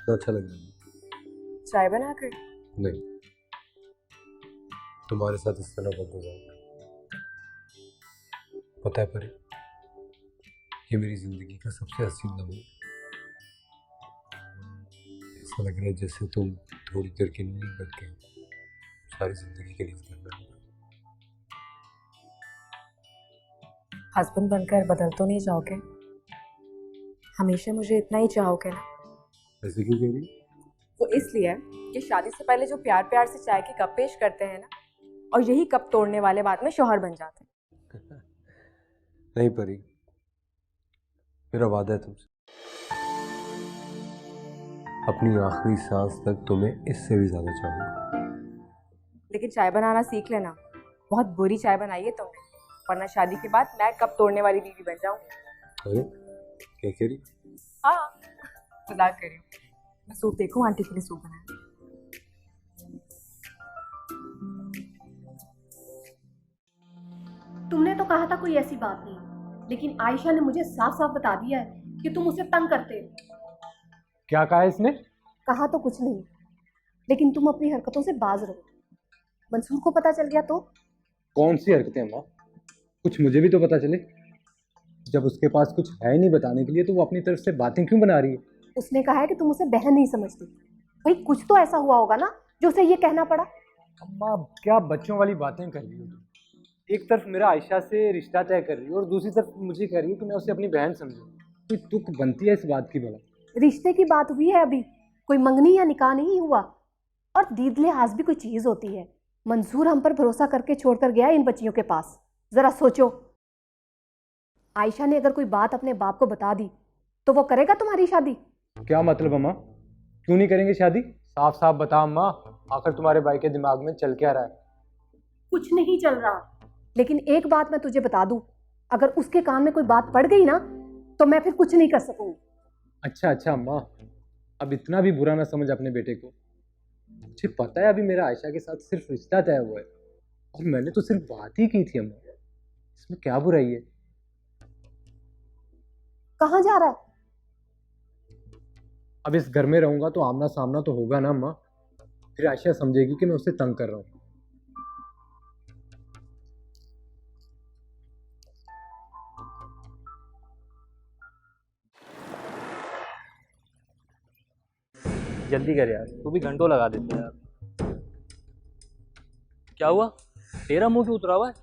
कितना अच्छा लग रहा है। चाय बना कर? नहीं, तुम्हारे साथ इस तरह बदल जाऊंगा। पता है परी, ये मेरी जिंदगी का सबसे हसीन लम्हा है। ऐसा लग रहा है जैसे तुम थोड़ी देर के लिए नहीं बन के सारी जिंदगी के लिए इस घर में हो। हस्बैंड बनकर बदल तो नहीं जाओगे? हमेशा मुझे इतना ही चाहोगे ना? ऐसे क्यों कह रही? वो इसलिए कि शादी से पहले जो प्यार प्यार से चाय के कप पेश करते हैं ना, और यही कप तोड़ने वाले बाद में शौहर बन जाते हैं। नहीं परी, मेरा वादा है तुमसे, अपनी आखिरी सांस तक तुम्हें इससे भी ज्यादा चाहूंगा। लेकिन चाय बनाना सीख लेना। बहुत बुरी चाय बनाई है तुमने, वरना शादी के बाद मैं कप तोड़ने वाली बीवी बन जाऊंगी। अरे क्या कह रही? हाँ, मजाक कर रही हूँ। मैं सूप देखूं, आंटी के लिए सूप बनाया। तुमने तो कहा था कोई ऐसी बात नहीं, लेकिन आयशा ने मुझे साफ साफ बता दिया है कि तुम उसे तंग करते हो। क्या कहा इसने? कहा तो कुछ नहीं, लेकिन तुम अपनी हरकतों से बाज रहो। मंसूर को पता चल गया तो? कौन सी हरकतें अम्मा? कुछ मुझे भी तो पता चले। जब उसके पास कुछ है नहीं बताने के लिए तो वो अपनी तरफ से बातें क्यों बना रही है? उसने कहा है कि तुम उसे बहन नहीं समझती। भाई कुछ तो ऐसा हुआ होगा ना जो उसे ये कहना पड़ा। अम्मा क्या बच्चों वाली बातें कर रही हो तुम? एक तरफ मेरा आयशा से रिश्ता तय कर रही हो और दूसरी तरफ मुझे कह रही हो कि मैं उसे अपनी बहन समझूं। कोई तुक बनती है इस बात की भला? रिश्ते की बात हुई है अभी, कोई मंगनी या निकाह नहीं हुआ। और दीद लिहाज भी कोई चीज होती है। मंसूर हम पर भरोसा करके छोड़कर गया इन बच्चियों के पास। जरा सोचो, आयशा ने अगर कोई बात अपने बाप को बता दी तो वो करेगा तुम्हारी शादी? क्या मतलब अम्मा? क्यों नहीं करेंगे शादी? साफ साफ बता अम्मा, आखिर तुम्हारे भाई के दिमाग में चल क्या रहा है? कुछ नहीं चल रहा, लेकिन एक बात मैं तुझे बता दूं, अगर उसके कान में कोई बात पड़ गई ना तो मैं फिर कुछ नहीं कर सकूंगी। अच्छा अच्छा अम्मा, अब इतना भी बुरा ना समझ अपने बेटे को। मुझे पता है अभी मेरा आयशा के साथ सिर्फ रिश्ता तय हुआ है और मैंने तो सिर्फ बात ही की थी अम्मा। इसमें क्या बुराई है? कहाँ जा रहा है? अब इस घर में रहूंगा तो आमना सामना तो होगा ना अम्मा। फिर आयशा समझेगी कि मैं उसे तंग कर रहा हूँ। जल्दी कर यार, तू भी घंटों लगा देते यार। क्या हुआ? तेरा मुंह क्यों उतरा हुआ है?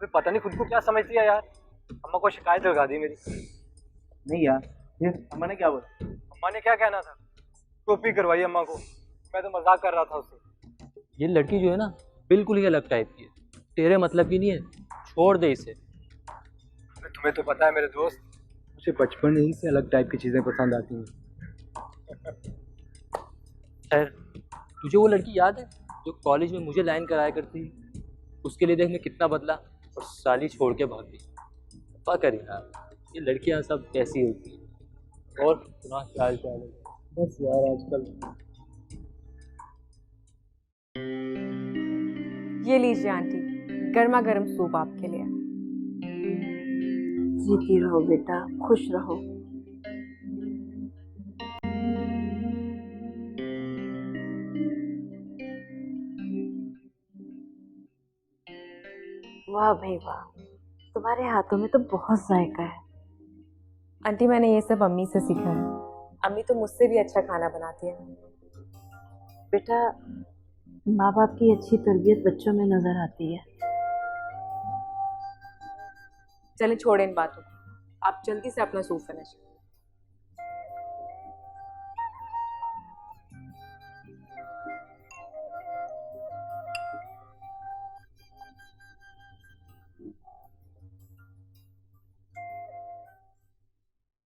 मैं पता नहीं खुद को क्या समझती है यार। अम्मा को शिकायत लगा दी मेरी। नहीं यार, फिर अम्मा ने क्या बोला? अम्मा ने क्या कहना था? टोपी करवाई अम्मा को। मैं तो मजाक कर रहा था उससे। ये लड़की जो है ना, बिल्कुल ही अलग टाइप की है। तेरे मतलब की नहीं है, छोड़ दे इसे। तुम्हें तो पता है मेरे दोस्त, मुझे बचपन ही से अलग टाइप की चीजें पसंद आती हैं। खैर, तुझे वो लड़की याद है जो कॉलेज में मुझे लाइन कराया करती? उसके लिए देख मैं कितना बदला और साली छोड़ के भाग गई। पता कर यार, ये लड़कियां सब कैसी होती हैं। और सुना क्या हाल चाल है? बस यार आजकल। ये लीजिए आंटी, गर्मा गर्म सूप आपके लिए। जीती रहो बेटा, खुश रहो। वाह भाई वाह, तुम्हारे हाथों में तो बहुत जायका है। आंटी मैंने ये सब अम्मी से सीखा है। अम्मी तो मुझसे भी अच्छा खाना बनाती है। बेटा, माँ बाप की अच्छी तरबियत बच्चों में नजर आती है। चले छोड़े इन बातों को, आप जल्दी से अपना सूप फिनिश।